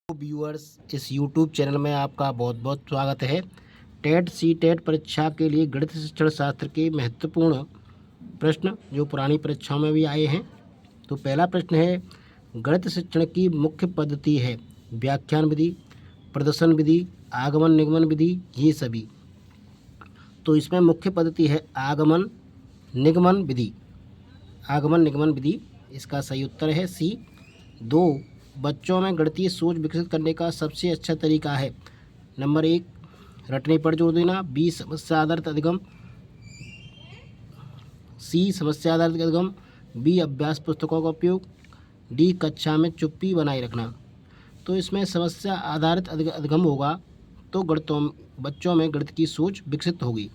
Viewers, इस YouTube channel में आपका बहुत बहुत स्वागत है। टेट सी टेट परीक्षा के लिए गणित शिक्षण शास्त्र के महत्वपूर्ण प्रश्न जो पुरानी परीक्षाओं में भी आए हैं। तो पहला प्रश्न है, गणित शिक्षण की मुख्य पद्धति है व्याख्यान विधि, प्रदर्शन विधि, आगमन निगमन विधि, ये सभी। तो इसमें मुख्य पद्धति है आगमन निगमन विधि। आगमन निगमन विधि इसका सही उत्तर है सी। 2, बच्चों में गणितीय सोच विकसित करने का सबसे अच्छा तरीका है। नंबर 1, रटने पर जोर देना। बी, समस्या आधारित अधिगम। सी, समस्या आधारित अधिगम। बी, अभ्यास पुस्तकों का उपयोग। डी, कक्षा में चुप्पी बनाए रखना। तो इसमें समस्या आधारित अधिगम होगा तो बच्चों में गणित की सोच विकसित होगी।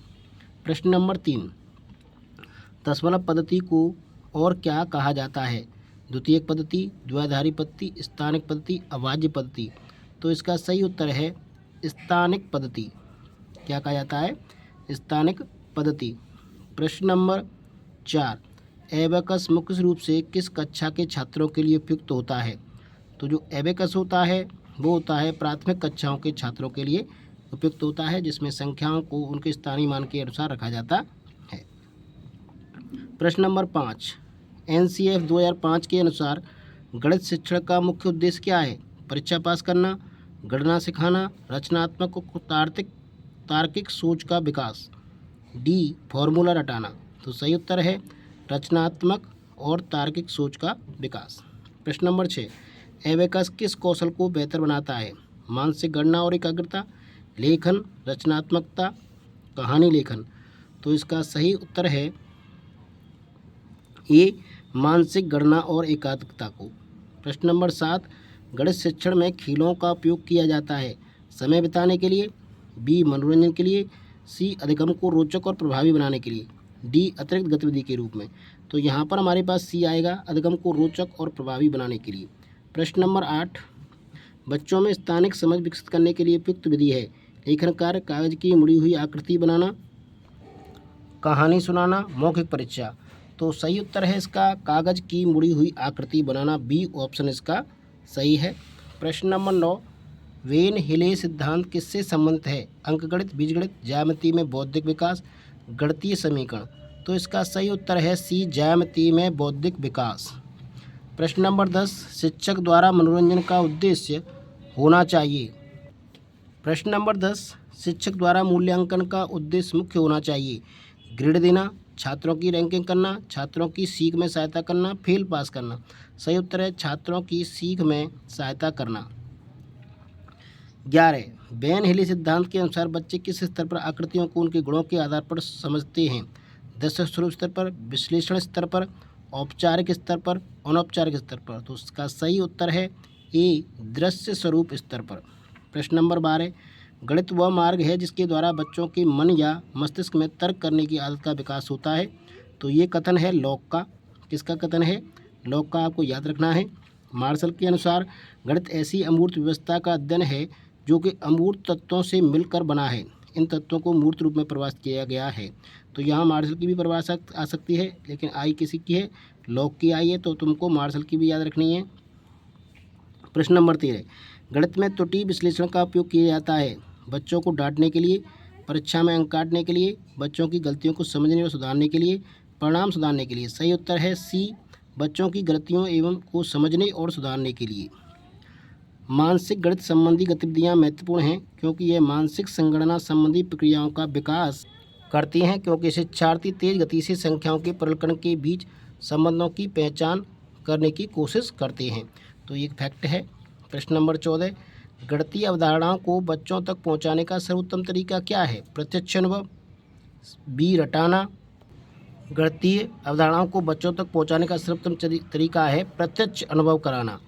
प्रश्न नंबर 3, दशमलव पद्धति को और क्या कहा जाता है? द्वितीयक पद्धति, द्विआधारी पद्धति, स्थानिक पद्धति, अभाज्य पद्धति। तो इसका सही उत्तर है स्थानिक पद्धति। क्या कहा जाता है? स्थानिक पद्धति। प्रश्न नंबर 4, एबेकस मुख्य रूप से किस कक्षा के छात्रों के लिए उपयुक्त होता है? तो जो एबेकस होता है वो होता है प्राथमिक कक्षाओं के छात्रों के लिए उपयुक्त होता है, जिसमें संख्याओं को उनके स्थानीय मान के अनुसार रखा जाता है। प्रश्न नंबर 5, NCF 2005 के अनुसार गणित शिक्षण का मुख्य उद्देश्य क्या है? परीक्षा पास करना, गणना सिखाना, रचनात्मक और तार्किक सोच का विकास। D, formula रटाना। तो सही उत्तर है रचनात्मक और तार्किक सोच का विकास। प्रश्न नंबर 6, एबेकस किस कौशल को बेहतर बनाता है? मानसिक गणना और एकाग्रता, लेखन, रचनात्मकता, कहानी लेखन। तो इसका सही उत्तर है ये, मानसिक गणना और एकाग्रता को। प्रश्न नंबर 7, गणित शिक्षण में खेलों का उपयोग किया जाता है समय बिताने के लिए, बी, मनोरंजन के लिए, सी, अधिगम को रोचक और प्रभावी बनाने के लिए, डी, अतिरिक्त गतिविधि के रूप में। तो यहाँ पर हमारे पास सी आएगा, अधिगम को रोचक और प्रभावी बनाने के लिए। प्रश्न नंबर 8, बच्चों में स्थानिक समझ विकसित करने के लिए उपयुक्त विधि है लेखन कार्य, कागज की मुड़ी हुई आकृति बनाना, कहानी सुनाना, मौखिक परीक्षा। तो सही उत्तर है इसका कागज की मुड़ी हुई आकृति बनाना। बी ऑप्शन इसका सही है। प्रश्न नंबर 9, वेन हिले सिद्धांत किससे संबंधित है? अंकगणित, बीजगणित, ज्यामिति में बौद्धिक विकास, गणितीय समीकरण। तो इसका सही उत्तर है सी, ज्यामिति में बौद्धिक विकास। प्रश्न नंबर 10, शिक्षक द्वारा मनोरंजन का उद्देश्य होना चाहिए। प्रश्न नंबर 10, शिक्षक द्वारा मूल्यांकन का उद्देश्य मुख्य होना चाहिए। ग्रेड देना, छात्रों की रैंकिंग करना, छात्रों की सीख में सहायता करना, फेल पास करना। सही उत्तर है छात्रों की सीख में सहायता करना। 11, वेन हिली सिद्धांत के अनुसार बच्चे किस स्तर पर आकृतियों को उनके गुणों के आधार पर समझते हैं? दृश्य स्वरूप स्तर पर, विश्लेषण स्तर पर, औपचारिक स्तर पर, अनौपचारिक स्तर पर। तो उसका सही उत्तर है ए, दृश्य स्वरूप स्तर पर। प्रश्न नंबर 12, गणित वह मार्ग है जिसके द्वारा बच्चों के मन या मस्तिष्क में तर्क करने की आदत का विकास होता है। तो ये कथन है लॉक का। किसका कथन है? लॉक का। आपको याद रखना है। मार्शल के अनुसार गणित ऐसी अमूर्त व्यवस्था का अध्ययन है जो कि अमूर्त तत्वों से मिलकर बना है। इन तत्वों को मूर्त रूप में परिभाषित किया गया है। तो यहाँ मार्शल की भी परिभाषा आ सकती है, लेकिन आई किसी की है? लॉक की आई है, तो तुमको मार्शल की भी याद रखनी है। प्रश्न नंबर 13, गणित में त्रुटि विश्लेषण का उपयोग किया जाता है बच्चों को डांटने के लिए, परीक्षा में अंक काटने के लिए, बच्चों की गलतियों को समझने और सुधारने के लिए, परिणाम सुधारने के लिए। सही उत्तर है सी, बच्चों की गलतियों एवं को समझने और सुधारने के लिए। मानसिक गणित संबंधी गतिविधियां महत्वपूर्ण हैं क्योंकि यह मानसिक संगणना संबंधी प्रक्रियाओं का विकास करती हैं, क्योंकि शिक्षार्थी तेज गति से संख्याओं के परिकलन के बीच संबंधों की पहचान करने की कोशिश करते हैं। तो ये एक फैक्ट है। प्रश्न नंबर 14, गणितीय अवधारणाओं को बच्चों तक पहुंचाने का सर्वोत्तम तरीका क्या है? प्रत्यक्ष अनुभव, बी, रटाना। गणितीय अवधारणाओं को बच्चों तक पहुंचाने का सर्वोत्तम तरीका है प्रत्यक्ष अनुभव कराना।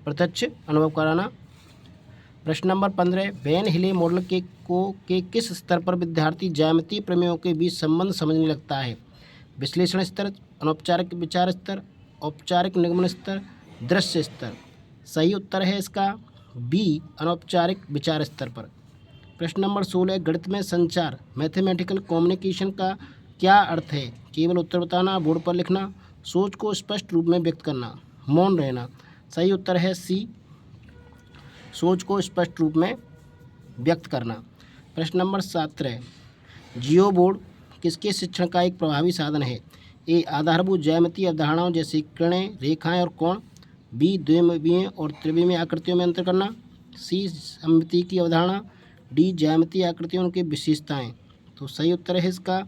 प्रत्यक्ष अनुभव कराना। प्रश्न नंबर 15, वेन हिले मॉडल के किस स्तर पर विद्यार्थी ज्यामितीय प्रमेयों के बीच संबंध समझने लगता है? विश्लेषण स्तर, अनौपचारिक विचार स्तर, औपचारिक निगमन स्तर, दृश्य स्तर। सही उत्तर है इसका बी, अनौपचारिक विचार स्तर पर। प्रश्न नंबर 16, गणित में संचार, मैथमेटिकल कम्युनिकेशन का क्या अर्थ है? केवल उत्तर बताना, बोर्ड पर लिखना, सोच को स्पष्ट रूप में व्यक्त करना, मौन रहना। सही उत्तर है सी, सोच को स्पष्ट रूप में व्यक्त करना। प्रश्न नंबर 17, जियो बोर्ड किसके शिक्षण का एक प्रभावी साधन है? ए आधारभूत ज्यामितीय अवधारणाओं जैसे किरणें, रेखाएं और कोण। बी द्विविमीय और त्रिविमीय आकृतियों में अंतर करना। सी सममिति की अवधारणा। डी ज्यामितीय आकृतियों उनकी विशेषताएं। तो सही उत्तर है इसका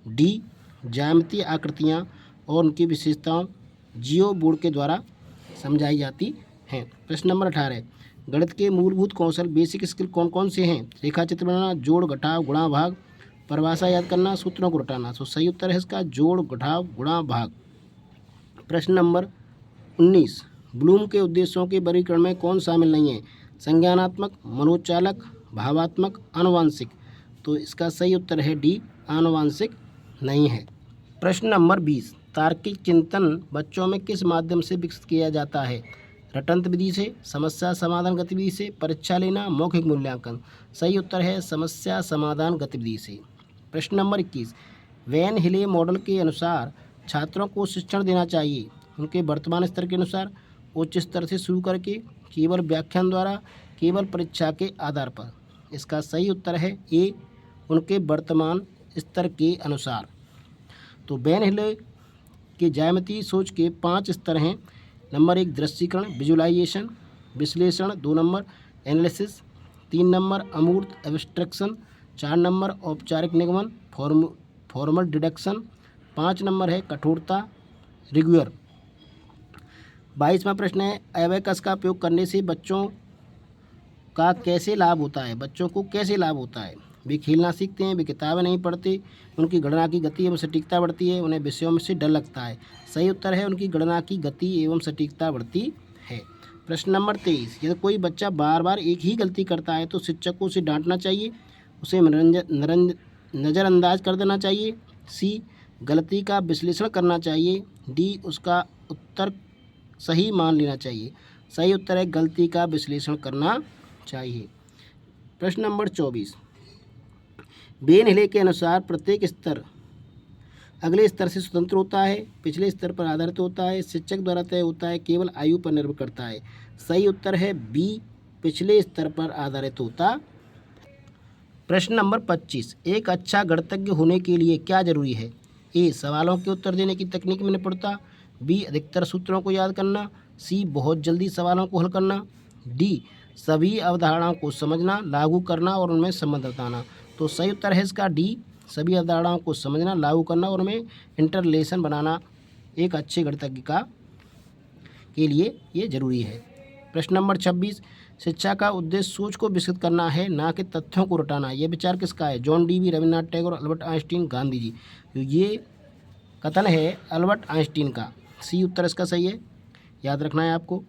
डी ज्यामितीय आकृतियाँ और उनकी विशेषताओं जियो बोर्ड के द्वारा समझाई जाती हैं। प्रश्न नंबर 18, गणित के मूलभूत कौशल बेसिक स्किल कौन कौन से हैं? रेखा चित्र बनाना, जोड़ घटाव गुणा भाग, परिभाषा याद करना, सूत्रों को रटाना। तो सही उत्तर है इसका जोड़ घटाव गुणा भाग। प्रश्न नंबर 19, ब्लूम के उद्देश्यों के वर्गीकरण में कौन शामिल नहीं है? संज्ञानात्मक, मनोचालक, भावात्मक, आनुवांशिक। तो इसका सही उत्तर है डी आनुवांशिक नहीं है। प्रश्न नंबर 20, तार्किक चिंतन बच्चों में किस माध्यम से विकसित किया जाता है? रटंत विधि से, समस्या समाधान गतिविधि से, परीक्षा लेना, मौखिक मूल्यांकन। सही उत्तर है समस्या समाधान गतिविधि से। प्रश्न नंबर 21, वैन हिले मॉडल के अनुसार छात्रों को शिक्षण देना चाहिए उनके वर्तमान स्तर के अनुसार, उच्च स्तर से शुरू करके, केवल व्याख्यान द्वारा, केवल परीक्षा के आधार पर। इसका सही उत्तर है ए उनके वर्तमान स्तर के अनुसार। तो वैन हिले के ज्यामितीय सोच के 5 स्तर हैं। नंबर 1 दृश्यीकरण विजुअलाइजेशन, विश्लेषण 2 नंबर एनालिसिस, 3 नंबर अमूर्त एब्स्ट्रैक्शन, 4 नंबर औपचारिक निगमन फॉर्मल डिडक्शन, 5 नंबर है कठोरता रिग्यूअर। 22वां प्रश्न है एबेकस का उपयोग करने से बच्चों का कैसे लाभ होता है? बच्चों को कैसे लाभ होता है? वे खेलना सीखते हैं, वे किताबें नहीं पढ़ते, उनकी गणना की गति एवं सटीकता बढ़ती है, उन्हें विषयों में से डर लगता है। सही उत्तर है उनकी गणना की गति एवं सटीकता बढ़ती है। प्रश्न नंबर 23, यदि कोई बच्चा बार बार एक ही गलती करता है तो शिक्षक को उसे डांटना चाहिए, उसे नज़रअंदाज कर देना चाहिए, सी गलती का विश्लेषण करना चाहिए, डी उसका उत्तर सही मान लेना चाहिए। सही उत्तर है गलती का विश्लेषण करना चाहिए। प्रश्न नंबर 24, वैन हिले के अनुसार प्रत्येक स्तर अगले स्तर से स्वतंत्र होता है, पिछले स्तर पर आधारित होता है, शिक्षक द्वारा तय होता है, केवल आयु पर निर्भर करता है। सही उत्तर है बी पिछले स्तर पर आधारित होता। प्रश्न नंबर 25, एक अच्छा गणितज्ञ होने के लिए क्या जरूरी है? ए सवालों के उत्तर देने की तकनीक में निपुणता, बी अधिकतर सूत्रों को याद करना, सी बहुत जल्दी सवालों को हल करना, डी सभी अवधारणाओं को समझना, लागू करना और उनमें संबंध बताना। तो सही उत्तर है इसका डी सभी अवधारणाओं को समझना, लागू करना और उनमें इंटरलेशन बनाना एक अच्छे गणितज्ञ के लिए ये जरूरी है। प्रश्न नंबर 26, शिक्षा का उद्देश्य सोच को विकसित करना है ना कि तथ्यों को रटाना। यह विचार किसका है? John Dewey, Rabindranath Tagore, Albert Einstein, Gandhi ji. तो ये कथन है अल्बर्ट आइंस्टीन का। सी उत्तर इसका सही है, याद रखना है आपको।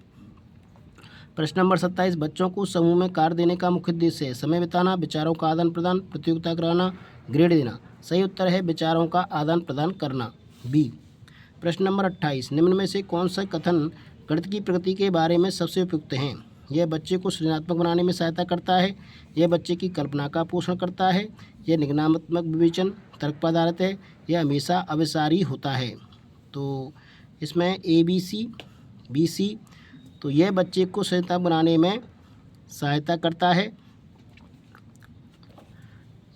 प्रश्न नंबर 27, बच्चों को समूह में कार्य देने का मुख्य उद्देश्य है समय बिताना, विचारों का आदान प्रदान, प्रतियोगिता कराना, ग्रेड देना। सही उत्तर है विचारों का आदान प्रदान करना, बी। प्रश्न नंबर 28, निम्न में से कौन सा कथन गणित की प्रगति के बारे में सबसे उपयुक्त है? यह बच्चे को सृजनात्मक बनाने में सहायता करता है, यह बच्चे की कल्पना का पोषण करता है, यह निगमनात्मक विवेचन तर्क पर आधारित है, यह हमेशा अविसारी होता है। तो इसमें A B C B C. तो यह बच्चे को सृजनात्मक बनाने में सहायता करता है,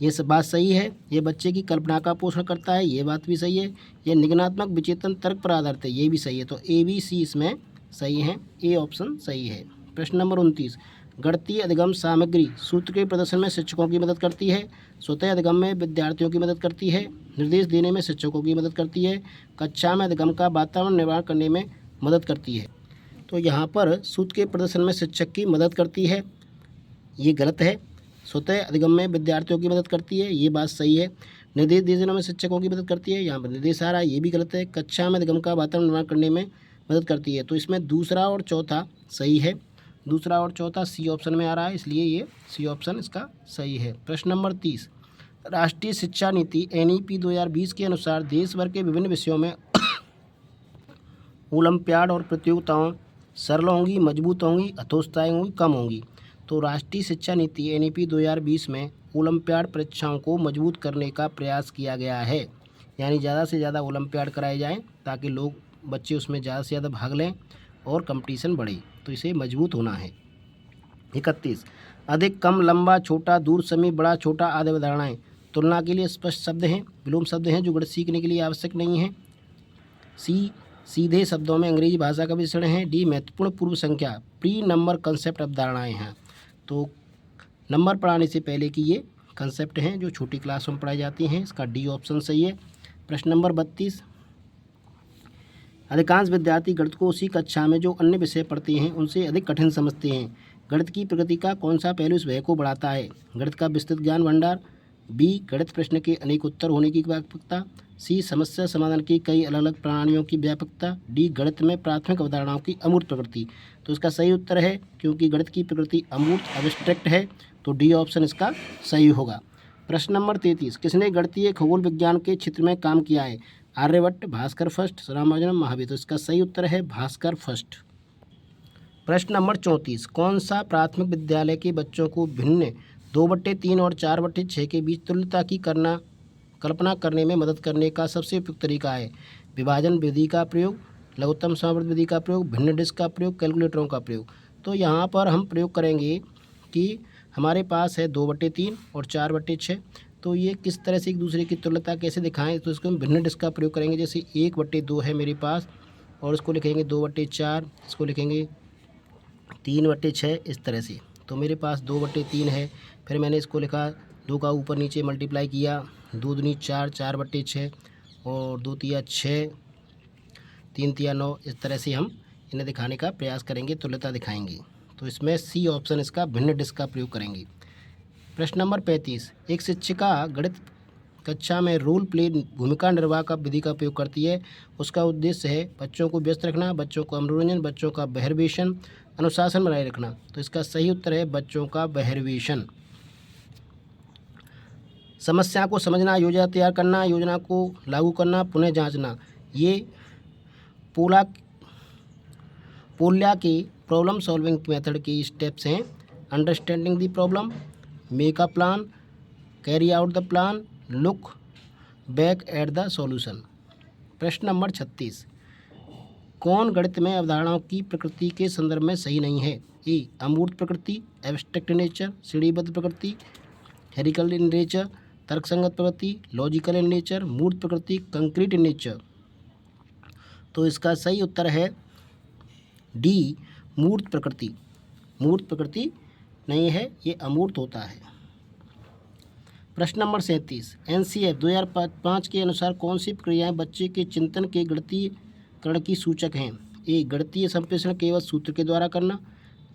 ये सब बात सही है। ये बच्चे की कल्पना का पोषण करता है, ये बात भी सही है। ये निगमनात्मक विचेतन तर्क पर आधारित है, ये भी सही है। तो ए बी सी इसमें सही है, ए ऑप्शन सही है। प्रश्न नंबर 29, गणितीय अधिगम सामग्री सूत्र के प्रदर्शन में शिक्षकों की मदद करती है, स्वतः अधिगम में विद्यार्थियों की मदद करती है, निर्देश देने में शिक्षकों की मदद करती है, कक्षा में अधिगम का वातावरण निर्माण करने में मदद करती है। तो यहाँ पर सूत्र के प्रदर्शन में शिक्षक की मदद करती है, ये गलत है। स्वतः अधिगम में विद्यार्थियों की मदद करती है, ये बात सही है। निर्देश देने में शिक्षकों की मदद करती है, यहाँ पर निर्देश आ रहा है, ये भी गलत है। कक्षा में अधिगम का वातावरण निर्माण करने में मदद करती है, तो इसमें दूसरा और चौथा सही है। दूसरा और चौथा सी ऑप्शन में आ रहा है, इसलिए ये सी ऑप्शन इसका सही है। प्रश्न नंबर 30, राष्ट्रीय शिक्षा नीति NEP 2020 के अनुसार देश भर के विभिन्न विषयों में ओलंपियाड और प्रतियोगिताओं सरल होंगी, मजबूत होंगी, हतोत्साही होंगी, कम होंगी। तो राष्ट्रीय शिक्षा नीति NEP 2020 में ओलंपियाड परीक्षाओं को मजबूत करने का प्रयास किया गया है, यानी ज़्यादा से ज़्यादा ओलंपियाड कराए जाएं ताकि बच्चे उसमें ज़्यादा से ज़्यादा भाग लें और कंपटीशन बढ़े, तो इसे मजबूत होना है। 31 अधिक, कम, लंबा, छोटा, दूर, समीप, बड़ा, छोटा आदि अवधारणाएं तुलना के लिए स्पष्ट शब्द हैं, विलोम शब्द हैं जो गणित सीखने के लिए आवश्यक नहीं है। सी सीधे शब्दों में अंग्रेजी भाषा का विषय है। डी महत्वपूर्ण पूर्व संख्या प्री नंबर कंसेप्ट अवधारणाएं हैं। तो नंबर पढ़ाने से पहले की ये कंसेप्ट हैं जो छोटी क्लासों में पढ़ाई जाती हैं। इसका डी ऑप्शन सही है। प्रश्न नंबर 32 अधिकांश विद्यार्थी गणित को उसी कक्षा में जो अन्य विषय पढ़ते हैं उनसे अधिक कठिन समझते हैं। गणित की प्रकृति का कौन सा पहलू इस भय को बढ़ाता है? गणित का विस्तृत ज्ञान भंडार, बी गणित प्रश्न के अनेक उत्तर होने की व्यापकता, सी समस्या समाधान की कई अलग अलग प्रणालियों की व्यापकता, डी गणित में प्राथमिक अवधारणाओं की अमूर्त प्रकृति। तो इसका सही उत्तर है, क्योंकि गणित की प्रकृति अमूर्त एब्स्ट्रैक्ट है, तो डी ऑप्शन इसका सही होगा। प्रश्न नंबर 33 किसने गणितीय खगोल विज्ञान के क्षेत्र में काम किया है? आर्यभट्ट, भास्कर फर्स्ट, रामानुजन, महावीर। तो इसका सही उत्तर है भास्कर फर्स्ट। प्रश्न नंबर 34 कौन सा प्राथमिक विद्यालय के बच्चों को भिन्न 2/3 और 4/6 के बीच तुल्यता की कल्पना करने में मदद करने का सबसे उपयुक्त तरीका है? विभाजन विधि का प्रयोग, लघुत्तम समावर्त विधि का प्रयोग, भिन्न डिस्क का प्रयोग, कैलकुलेटरों का प्रयोग। तो यहाँ पर हम प्रयोग करेंगे कि हमारे पास है 2/3 और 4/6। तो ये किस तरह से एक दूसरे की तुल्यता कैसे दिखाएं, तो इसको हम भिन्न डिस्क का प्रयोग करेंगे। जैसे 1/2 है मेरे पास और इसको लिखेंगे 2/4, इसको लिखेंगे 3/6, इस तरह से। तो मेरे पास 2/3 है, फिर मैंने इसको लिखा 2 का ऊपर नीचे मल्टीप्लाई किया, 2 दूनी 4, 4/6 और 2 तिया 6, 3 तिया 9। इस तरह से हम इन्हें दिखाने का प्रयास करेंगे, तुल्यता दिखाएंगे। तो इसमें सी ऑप्शन इसका भिन्न डिस्क का प्रयोग करेंगे। प्रश्न नंबर 35 एक शिक्षिका गणित कक्षा में रोल प्ले भूमिका निर्वाह का विधि का उपयोग करती है। उसका उद्देश्य है बच्चों को व्यस्त रखना, बच्चों का मनोरंजन, बच्चों का बहिर्वेशन, अनुशासन बनाए रखना। तो इसका सही उत्तर है बच्चों का बहिर्वेशन। समस्या को समझना, योजना तैयार करना, योजना को लागू करना, पुनः जांचना, ये पोल्या के प्रॉब्लम सॉल्विंग मेथड के स्टेप्स हैं। Understanding the problem, make a plan, carry out the plan, look back at the solution. प्रश्न नंबर 36 कौन गणित में अवधारणाओं की प्रकृति के संदर्भ में सही नहीं है? ए अमूर्त प्रकृति, एब्स्ट्रैक्ट नेचर, श्रेणीबद्ध प्रकृति, हेरिकल इन नेचर, तर्कसंगत प्रकृति, लॉजिकल इन नेचर, मूर्त प्रकृति, कंक्रीट इन नेचर। तो इसका सही उत्तर है डी मूर्त प्रकृति। मूर्त प्रकृति नहीं है, ये अमूर्त होता है। प्रश्न नंबर 37 एनसीएफ 2005 के अनुसार कौन सी प्रक्रियाएं बच्चे के चिंतन के गणितीयकरण की सूचक हैं? ए गणितीय संप्रेषण केवल सूत्र के द्वारा करना,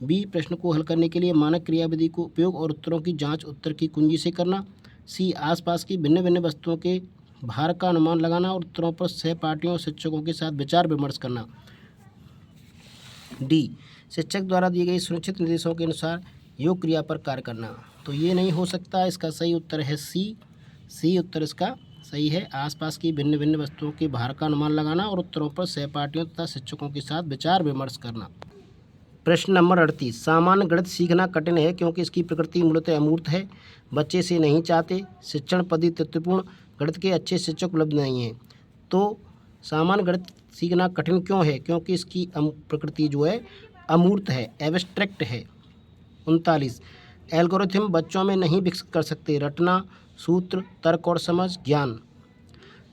बी प्रश्न को हल करने के लिए मानक क्रियाविधि को उपयोग और उत्तरों की जांच उत्तर की कुंजी से करना, सी आसपास की भिन्न भिन्न वस्तुओं के भार का अनुमान लगाना और उत्तरों पर सहपाठियों और शिक्षकों के साथ विचार विमर्श करना, डी शिक्षक द्वारा दिए गए सुनिश्चित निर्देशों के अनुसार योग क्रिया पर कार्य करना। तो ये नहीं हो सकता, इसका सही उत्तर है सी उत्तर इसका सही है। आसपास की भिन्न भिन्न वस्तुओं के भार का अनुमान लगाना और उत्तरों पर सहपाठियों तथा शिक्षकों के साथ विचार विमर्श करना। प्रश्न नंबर 38 सामान्य गणित सीखना कठिन है क्योंकि इसकी प्रकृति मूलतः अमूर्त है, बच्चे से नहीं चाहते, शिक्षण पद्धति तत्वपूर्ण, गणित के अच्छे शिक्षक उपलब्ध नहीं हैं। तो सामान्य गणित सीखना कठिन क्यों है? क्योंकि इसकी प्रकृति जो है अमूर्त है, एब्स्ट्रैक्ट है। 39 एल्गोरिथम बच्चों में नहीं विकसित कर सकते, रटना, सूत्र, तर्क और समझ, ज्ञान।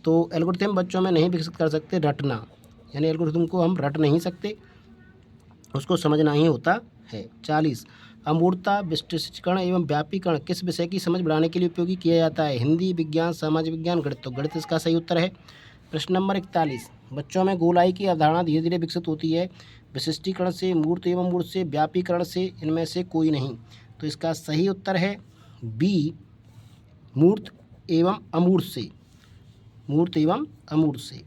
तो एल्गोरिथम बच्चों में नहीं विकसित कर सकते, रटना, यानी एल्गोरिथम को हम रट नहीं सकते, उसको समझना ही होता है। 40 अमूर्तता विश्लेषण एवं व्यापीकरण किस विषय की समझ बढ़ाने के लिए उपयोगी किया जाता है? हिंदी, विज्ञान, सामाजिक विज्ञान, गणित। तो गणित इसका सही उत्तर है। प्रश्न नंबर 41 बच्चों में गोलाई की अवधारणा धीरे धीरे विकसित होती है, विशिष्टीकरण से, मूर्त एवं अमूर्त से, व्यापीकरण से, इनमें से कोई नहीं। तो इसका सही उत्तर है बी मूर्त एवं अमूर्त से, मूर्त एवं अमूर्त से।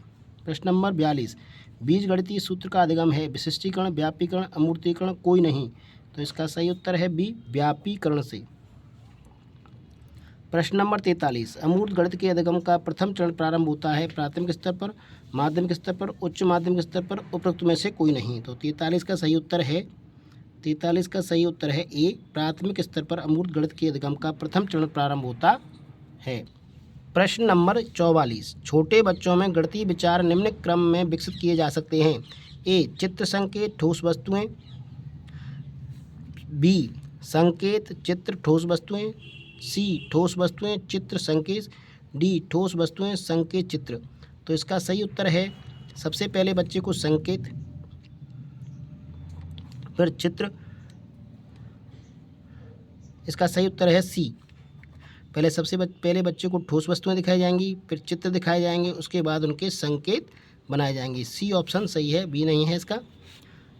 प्रश्न नंबर 42 बीजगणितीय सूत्र का अधिगम है, विशिष्टीकरण, व्यापीकरण, अमूर्तीकरण, कोई नहीं। तो इसका सही उत्तर है बी व्यापीकरण से। प्रश्न नंबर 43 अमूर्त गणित के अधिगम का प्रथम चरण प्रारंभ होता है प्राथमिक स्तर पर, माध्यमिक स्तर पर, उच्च माध्यमिक स्तर पर, उपरोक्त में से कोई नहीं। तो 43 का सही उत्तर है 43 का सही उत्तर है ए प्राथमिक स्तर पर अमूर्त गणित के अधिगम का प्रथम चरण प्रारंभ होता है। प्रश्न नंबर 44 छोटे बच्चों में गणितीय विचार निम्न क्रम में विकसित किए जा सकते हैं। ए चित्र संकेत ठोस वस्तुएं, बी संकेत, चित्र, ठोस वस्तुएं। सी ठोस वस्तुएं, चित्र, संकेत। डी ठोस वस्तुएं, संकेत, चित्र। तो इसका सही उत्तर है सबसे पहले बच्चे को संकेत, फिर चित्र। इसका सही उत्तर है सी। पहले बच्चे को ठोस वस्तुएं दिखाई जाएंगी, फिर चित्र दिखाए जाएंगे, उसके बाद उनके संकेत बनाए जाएंगे। सी ऑप्शन सही है, बी नहीं है इसका।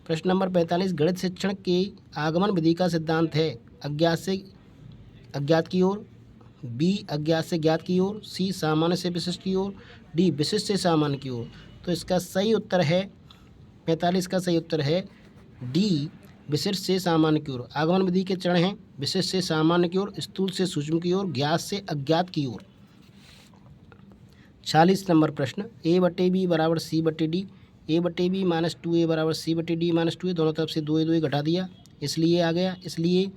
प्रश्न नंबर 45, गणित शिक्षण के आगमन विधि का सिद्धांत है अज्ञात से अज्ञात की ओर, बी अज्ञात से ज्ञात की ओर, सी सामान्य से विशिष्ट की ओर, डी विशिष्ट से सामान्य की ओर। तो इसका सही उत्तर है 45 का सही उत्तर है डी विशिष्ट से सामान्य की ओर। आगमन विधि के चरण हैं विशिष्ट से सामान्य की ओर, स्थूल से सूक्ष्म की ओर, ज्ञात से अज्ञात की ओर। 46 नंबर प्रश्न, a/b बराबर c/d, a/b माइनस 2a बराबर c/d माइनस 2a, दोनों तरफ से 2a घटा दिया इसलिए आ गया, इसलिए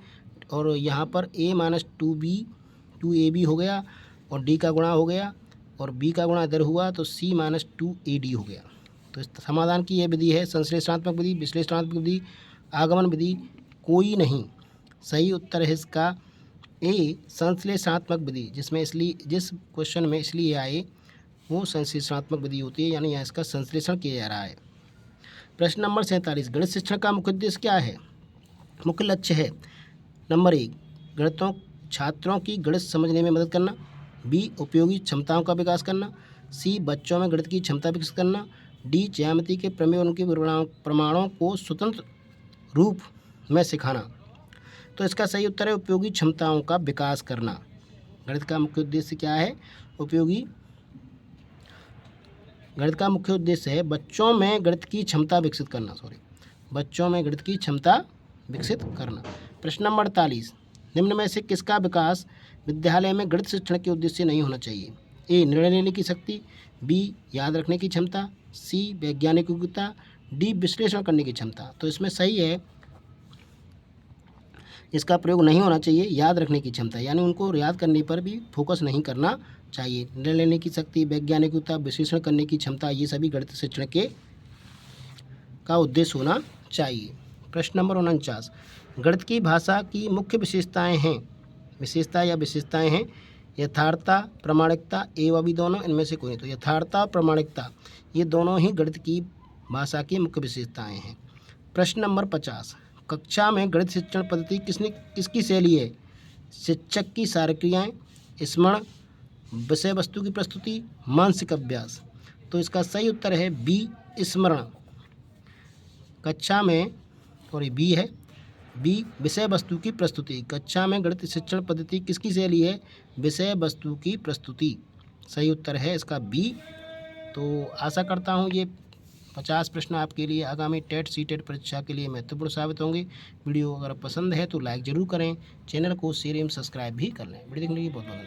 और यहाँ पर a माइनस 2ab हो गया और d का गुणा हो गया और b का गुणा इधर हुआ तो c माइनस 2ad हो गया। तो इस समाधान की यह विधि है संश्लेषणात्मक विधि, विश्लेषणात्मक विधि, आगमन विधि कोई नहीं। सही उत्तर है इसका ए संश्लेषणात्मक विधि, जिसमें इसलिए जिस क्वेश्चन में इसलिए आए वो संश्लेषणात्मक विधि होती है, यानी यहाँ इसका संश्लेषण किया जा रहा है। प्रश्न नंबर 47, गणित शिक्षण का मुख्य उद्देश्य क्या है? मुख्य लक्ष्य है नंबर 1 छात्रों की गणित समझने में मदद करना, बी उपयोगी क्षमताओं का विकास करना, सी बच्चों में गणित की क्षमता विकसित करना, डी ज्यामिति के प्रमेय और उनके प्रमाणों को स्वतंत्र रूप में सिखाना। तो इसका सही उत्तर है उपयोगी क्षमताओं का विकास करना। गणित का मुख्य उद्देश्य क्या है? गणित का मुख्य उद्देश्य है बच्चों में गणित की क्षमता विकसित करना। बच्चों में गणित की क्षमता विकसित करना। प्रश्न नंबर 48, निम्न में से किसका विकास विद्यालय में गणित शिक्षण के उद्देश्य नहीं होना चाहिए? ए निर्णय लेने की शक्ति, बी याद रखने की क्षमता, सी वैज्ञानिक योग्यता, डी विश्लेषण करने की क्षमता। तो इसमें सही है इसका प्रयोग नहीं होना चाहिए याद रखने की क्षमता, यानी उनको याद करने पर भी फोकस नहीं करना चाहिए। निर्णय लेने की शक्ति, वैज्ञानिक योग्यता, विश्लेषण करने की क्षमता, ये सभी गणित शिक्षण का उद्देश्य होना चाहिए। प्रश्न नंबर 49, गणित की भाषा की मुख्य विशेषताएं हैं यथार्थता, प्रामाणिकता, ए व बी दोनों, इनमें से कोई नहीं। तो यथार्थता और प्रामाणिकता ये दोनों ही गणित की भाषा की मुख्य विशेषताएं हैं। प्रश्न नंबर 50, कक्षा में गणित शिक्षण पद्धति किसकी शैली है? शिक्षक की सारक्रियाएँ, स्मरण, विषय वस्तु की प्रस्तुति, मानसिक अभ्यास। तो इसका सही उत्तर है बी स्मरण। कक्षा में और बी है बी विषय वस्तु की प्रस्तुति। कक्षा में गणित शिक्षण पद्धति किसकी शैली है? विषय वस्तु की प्रस्तुति। सही उत्तर है इसका बी। तो आशा करता हूँ ये 50 प्रश्न आपके लिए आगामी टेट सीटेट परीक्षा के लिए महत्वपूर्ण साबित होंगे। वीडियो अगर पसंद है तो लाइक ज़रूर करें, चैनल को शेयर एवं सब्सक्राइब भी कर लें। वीडियो देखने के लिए बहुत बहुत धन्यवाद।